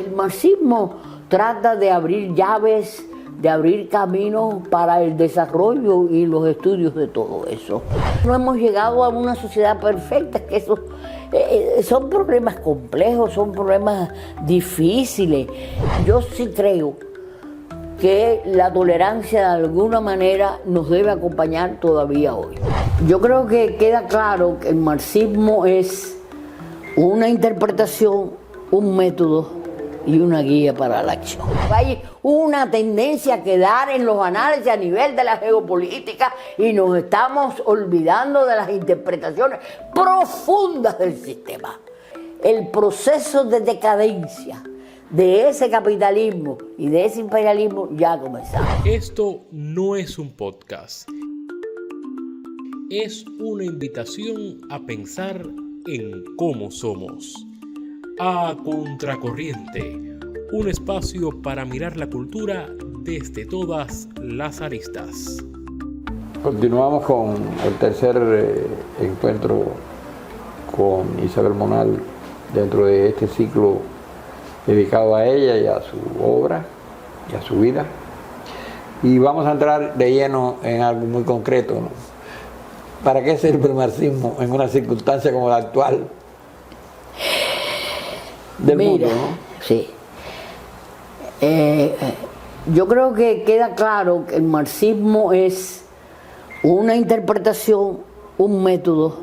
El marxismo trata de abrir llaves, de abrir caminos para el desarrollo y los estudios de todo eso. No hemos llegado a una sociedad perfecta, que eso son problemas complejos, son problemas difíciles. Yo sí creo que la tolerancia de alguna manera nos debe acompañar todavía hoy. Yo creo que queda claro que el marxismo es una interpretación, un método y una guía para la acción. Hay una tendencia a quedar en los análisis a nivel de la geopolítica y nos estamos olvidando de las interpretaciones profundas del sistema. El proceso de decadencia de ese capitalismo y de ese imperialismo ya ha comenzado. Esto no es un podcast. Es una invitación a pensar en cómo somos. A Contracorriente, un espacio para mirar la cultura desde todas las aristas. Continuamos con el tercer encuentro con Isabel Monal dentro de este ciclo dedicado a ella y a su obra y a su vida. Y vamos a entrar de lleno en algo muy concreto, ¿no? ¿Para qué sirve el marxismo en una circunstancia como la actual del mundo, ¿no? Sí. Yo creo que queda claro que el marxismo es una interpretación, un método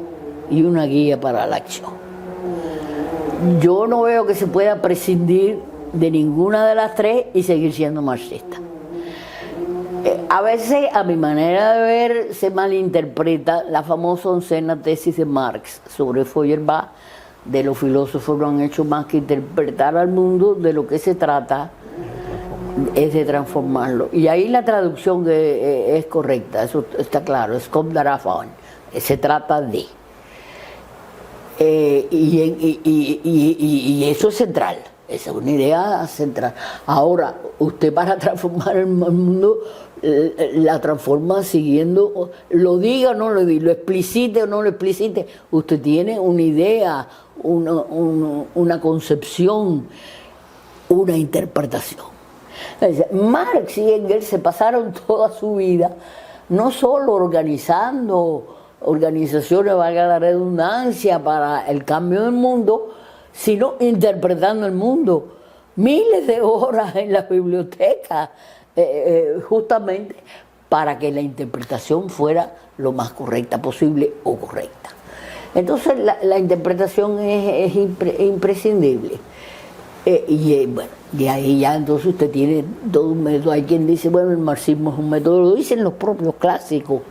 y una guía para la acción. Yo no veo que se pueda prescindir de ninguna de las tres y seguir siendo marxista. A veces, a mi manera de ver, se malinterpreta la famosa oncena tesis de Marx sobre Feuerbach. De los filósofos no han hecho más que interpretar al mundo, de lo que se trata es de transformarlo. Y ahí la traducción es correcta, eso está claro, es comme davon, se trata de. Y eso es central, esa es una idea central. Ahora, usted para transformar el mundo la transforma siguiendo, lo diga o no lo diga, lo explicite o no lo explicite, usted tiene una idea, una concepción, una interpretación. Marx y Engels se pasaron toda su vida no solo organizando organizaciones, valga la redundancia, para el cambio del mundo, sino interpretando el mundo. Miles de horas en las bibliotecas, justamente para que la interpretación fuera lo más correcta posible o correcta. Entonces la interpretación es imprescindible. Bueno, de ahí ya entonces usted tiene todo un método. Hay quien dice, bueno, el marxismo es un método, lo dicen los propios clásicos,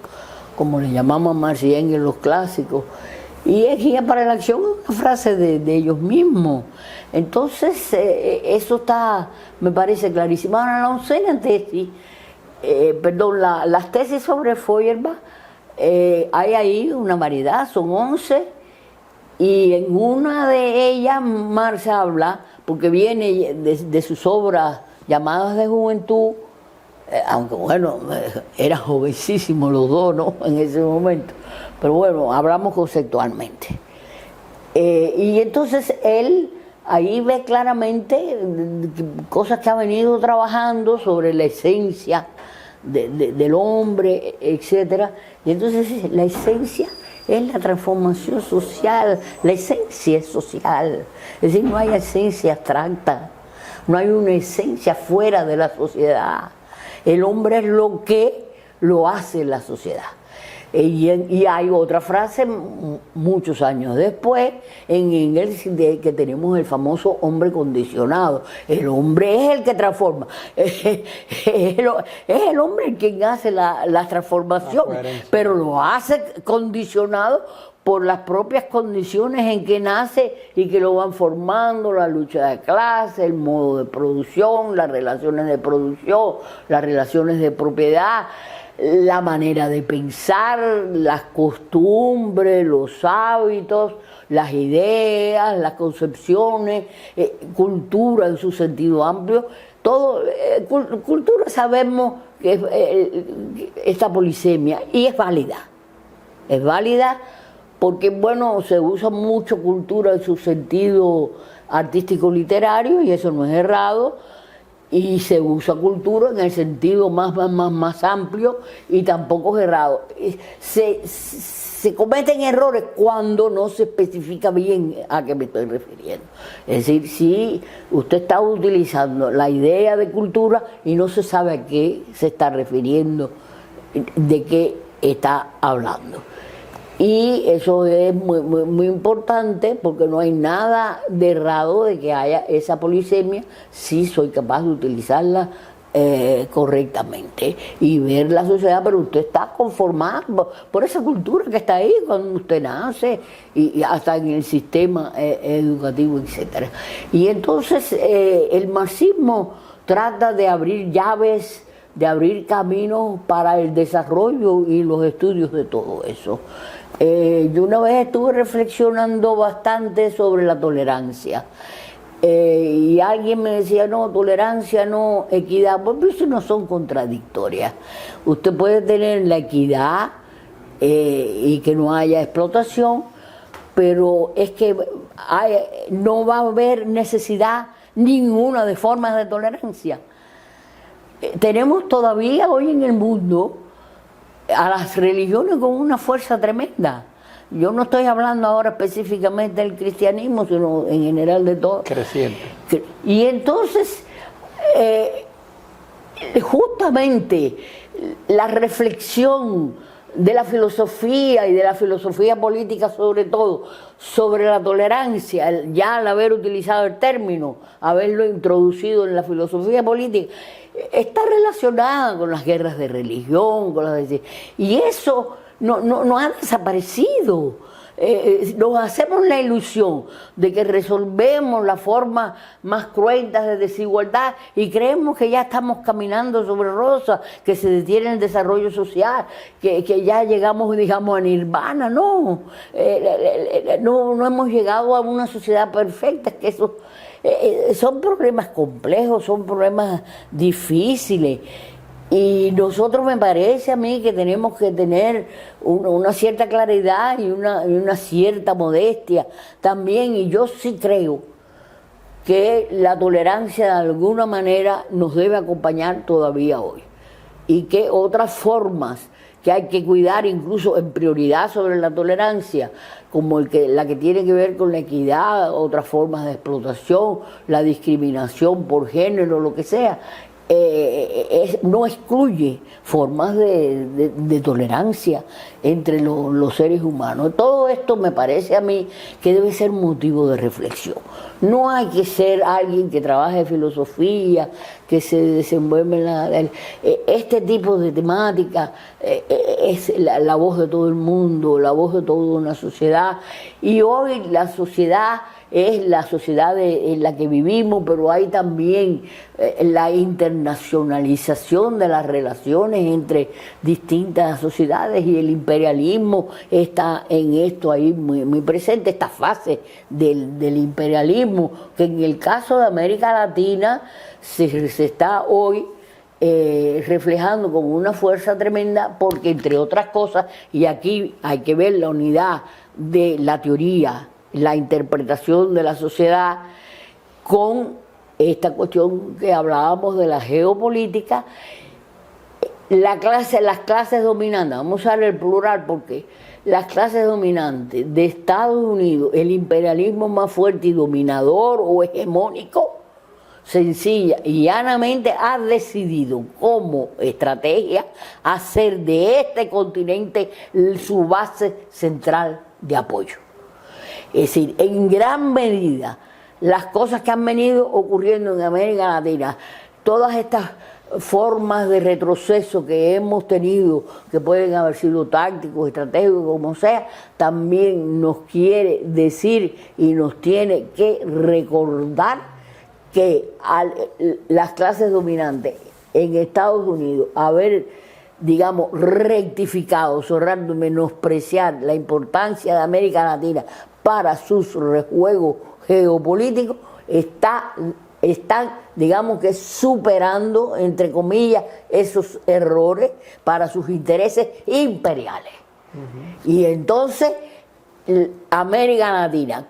como le llamamos a Marx y Engels los clásicos, y es guía para la acción, es una frase de ellos mismos. Entonces, eso está, me parece clarísimo. Ahora, la oncena tesis, las tesis sobre Feuerbach, hay ahí una variedad, son 11, y en una de ellas Marx habla, porque viene de sus obras llamadas de juventud, aunque bueno, eran jovencísimos los dos, ¿no?, en ese momento, pero bueno, hablamos conceptualmente. Y entonces él ahí ve claramente cosas que ha venido trabajando sobre la esencia del hombre, etcétera. Y entonces la esencia es la transformación social, la esencia es social, es decir, no hay esencia abstracta, no hay una esencia fuera de la sociedad. El hombre es lo que lo hace la sociedad. Y hay otra frase muchos años después en Engels que tenemos el famoso hombre condicionado. El hombre es el que transforma, es el hombre quien hace la transformación, pero lo hace condicionado por las propias condiciones en que nace y que lo van formando, la lucha de clase, el modo de producción, las relaciones de producción, las relaciones de propiedad, la manera de pensar, las costumbres, los hábitos, las ideas, las concepciones, cultura en su sentido amplio. Todo, cultura sabemos que es esta polisemia y es válida. Es válida porque, bueno, se usa mucho cultura en su sentido artístico-literario, y eso no es errado, y se usa cultura en el sentido más amplio, y tampoco es errado. Se cometen errores cuando no se especifica bien a qué me estoy refiriendo. Es decir, si usted está utilizando la idea de cultura y no se sabe a qué se está refiriendo, de qué está hablando. Y eso es muy importante, porque no hay nada de errado de que haya esa polisemia si soy capaz de utilizarla correctamente y ver la sociedad, pero usted está conformado por esa cultura que está ahí cuando usted nace y hasta en el sistema educativo, etcétera. Y entonces el marxismo trata de abrir llaves, de abrir caminos para el desarrollo y los estudios de todo eso. Yo una vez estuve reflexionando bastante sobre la tolerancia. Y alguien me decía, no, tolerancia, no, equidad, pues eso no son contradictorias. Usted puede tener la equidad y que no haya explotación, pero es que no va a haber necesidad ninguna de formas de tolerancia. Tenemos todavía hoy en el mundo a las religiones con una fuerza tremenda. Yo no estoy hablando ahora específicamente del cristianismo, sino en general de todo. Creciente. Y entonces, justamente la reflexión de la filosofía y de la filosofía política sobre todo, sobre la tolerancia, ya al haber utilizado el término, haberlo introducido en la filosofía política, está relacionada con las guerras de religión, y eso no ha desaparecido. Nos hacemos la ilusión de que resolvemos las formas más cruentas de desigualdad y creemos que ya estamos caminando sobre rosas, que se detiene el desarrollo social, que ya llegamos, digamos, a nirvana. No, no hemos llegado a una sociedad perfecta, que eso son problemas complejos, son problemas difíciles. Y nosotros, me parece a mí, que tenemos que tener una cierta claridad y una cierta modestia también. Y yo sí creo que la tolerancia de alguna manera nos debe acompañar todavía hoy. Y que otras formas que hay que cuidar, incluso en prioridad sobre la tolerancia, como la que tiene que ver con la equidad, otras formas de explotación, la discriminación por género, lo que sea, no excluye formas de tolerancia entre los seres humanos. Todo esto me parece a mí que debe ser motivo de reflexión. No hay que ser alguien que trabaje filosofía, que se desenvuelve en este tipo de temática. Es la voz de todo el mundo, la voz de toda una sociedad, y hoy la sociedad es la sociedad en la que vivimos, pero hay también la internacionalización de las relaciones entre distintas sociedades, y el imperialismo está en esto ahí muy presente, esta fase del imperialismo, que en el caso de América Latina se está hoy reflejando con una fuerza tremenda, porque entre otras cosas, y aquí hay que ver la unidad de la teoría, la interpretación de la sociedad con esta cuestión que hablábamos de la geopolítica, las clases dominantes, vamos a usar el plural porque las clases dominantes de Estados Unidos, el imperialismo más fuerte y dominador o hegemónico, sencilla y llanamente ha decidido como estrategia hacer de este continente su base central de apoyo. Es decir, en gran medida, las cosas que han venido ocurriendo en América Latina, todas estas formas de retroceso que hemos tenido, que pueden haber sido tácticos, estratégicos, como sea, también nos quiere decir y nos tiene que recordar que las clases dominantes en Estados Unidos haber, digamos, rectificado, cerrando, menospreciar la importancia de América Latina para sus rejuegos geopolíticos, están, digamos, que superando, entre comillas, esos errores para sus intereses imperiales. Y entonces América Latina,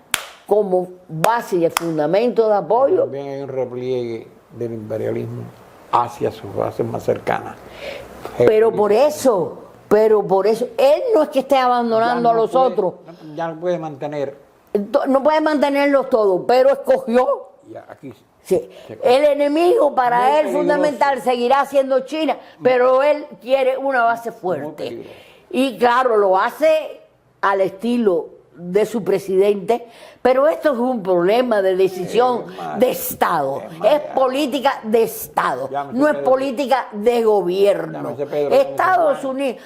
como base y el fundamento de apoyo. También hay un repliegue del imperialismo hacia sus bases más cercanas. Pero por eso, él no es que esté abandonando a los otros. Ya no puede mantener. No puede mantenerlos todos, pero escogió. Aquí Sí. El enemigo para él fundamental seguirá siendo China, pero él quiere una base fuerte. Y claro, lo hace al estilo de su presidente, pero esto es un problema de decisión de Estado, es política de Estado, no es política de gobierno. Estados Unidos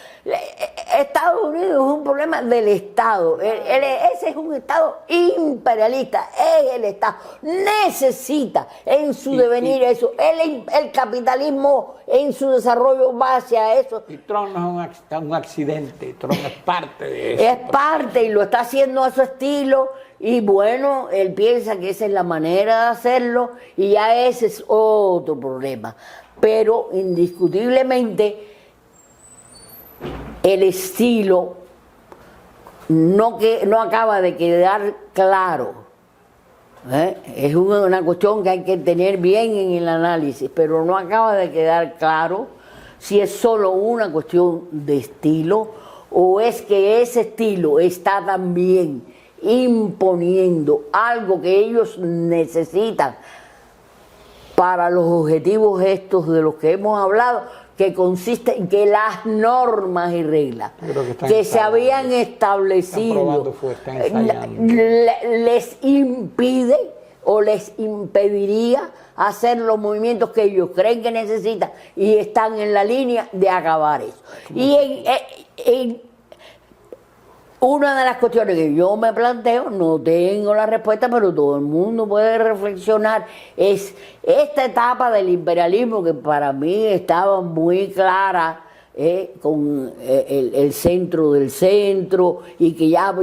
es un problema del Estado, ese es un Estado imperialista, es el Estado, necesita en su devenir eso, el capitalismo en su desarrollo va hacia eso. Y Trump no es un accidente, Trump es parte de eso. Es parte y lo está haciendo a su estilo. Y bueno, él piensa que esa es la manera de hacerlo y ya ese es otro problema. Pero indiscutiblemente el estilo no acaba de quedar claro. Es una cuestión que hay que tener bien en el análisis, pero no acaba de quedar claro si es solo una cuestión de estilo o es que ese estilo está también imponiendo algo que ellos necesitan para los objetivos estos de los que hemos hablado, que consiste en que las normas y reglas que se habían establecido les impide o les impediría hacer los movimientos que ellos creen que necesitan y están en la línea de acabar eso. Y una de las cuestiones que yo me planteo, no tengo la respuesta, pero todo el mundo puede reflexionar, es esta etapa del imperialismo que para mí estaba muy clara, con el centro del centro, y que ya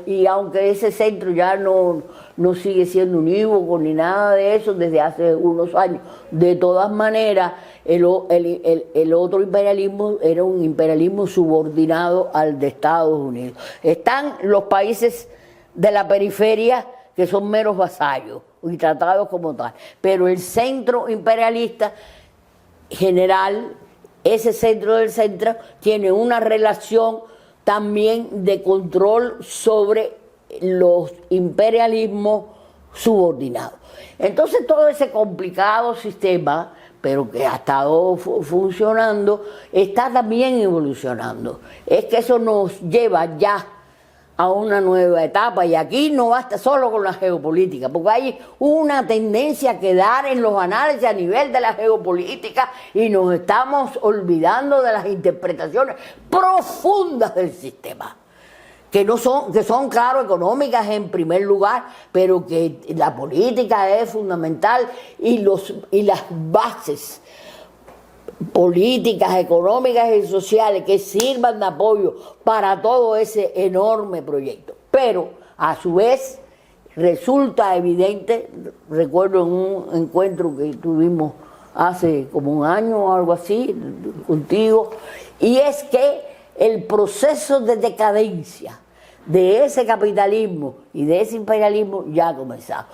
y aunque ese centro ya no sigue siendo unívoco ni nada de eso desde hace unos años, de todas maneras el otro imperialismo era un imperialismo subordinado al de Estados Unidos. Están los países de la periferia que son meros vasallos y tratados como tal, pero el centro imperialista general, ese centro del centro, tiene una relación también de control sobre los imperialismos subordinados. Entonces todo ese complicado sistema, pero que ha estado funcionando, está también evolucionando. Es que eso nos lleva ya a una nueva etapa, y aquí no basta solo con la geopolítica, porque hay una tendencia a quedar en los análisis a nivel de la geopolítica y nos estamos olvidando de las interpretaciones profundas del sistema, que son claro económicas en primer lugar, pero que la política es fundamental y las bases políticas, económicas y sociales que sirvan de apoyo para todo ese enorme proyecto. Pero a su vez resulta evidente, recuerdo en un encuentro que tuvimos hace como un año o algo así contigo, y es que el proceso de decadencia de ese capitalismo y de ese imperialismo ya ha comenzado,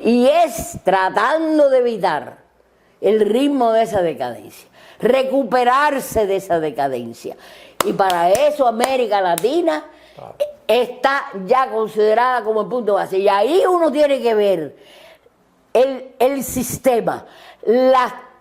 y es tratando de evitar el ritmo de esa decadencia, recuperarse de esa decadencia, y para eso América Latina está ya considerada como el punto base, y ahí uno tiene que ver el sistema,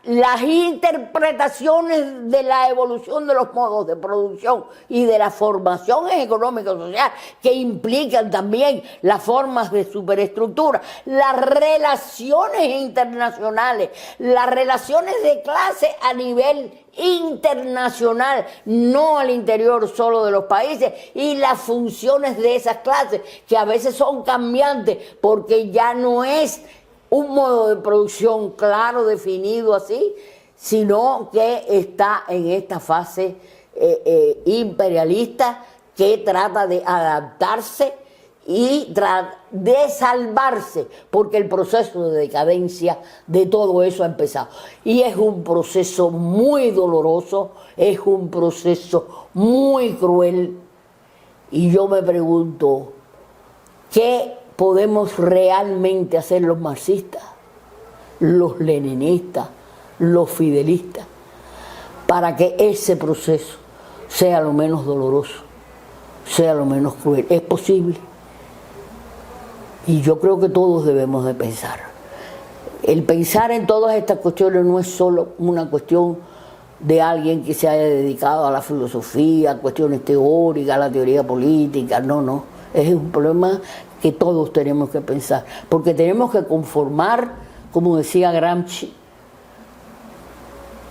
las interpretaciones de la evolución de los modos de producción y de las formaciones económicas y sociales que implican también las formas de superestructura, las relaciones internacionales, las relaciones de clase a nivel internacional, no al interior solo de los países, y las funciones de esas clases que a veces son cambiantes porque ya no es un modo de producción claro, definido así, sino que está en esta fase imperialista que trata de adaptarse y de salvarse, porque el proceso de decadencia de todo eso ha empezado. Y es un proceso muy doloroso, es un proceso muy cruel, y yo me pregunto, ¿qué podemos realmente hacer los marxistas, los leninistas, los fidelistas, para que ese proceso sea lo menos doloroso, sea lo menos cruel. Es posible. Y yo creo que todos debemos de pensar. El pensar en todas estas cuestiones no es solo una cuestión de alguien que se haya dedicado a la filosofía, a cuestiones teóricas, a la teoría política, no. Es un problema que todos tenemos que pensar, porque tenemos que conformar, como decía Gramsci,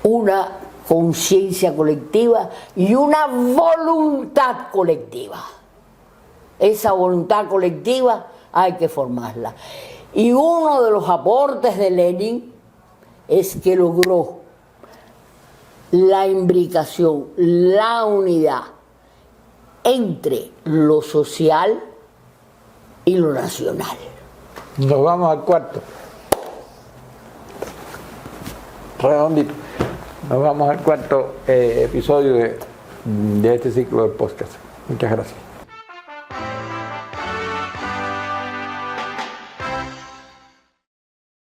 una conciencia colectiva y una voluntad colectiva. Esa voluntad colectiva hay que formarla. Y uno de los aportes de Lenin es que logró la imbricación, la unidad entre lo social y lo nacional. Nos vamos al cuarto. Redondito. Nos vamos al cuarto episodio de este ciclo de podcast. Muchas gracias.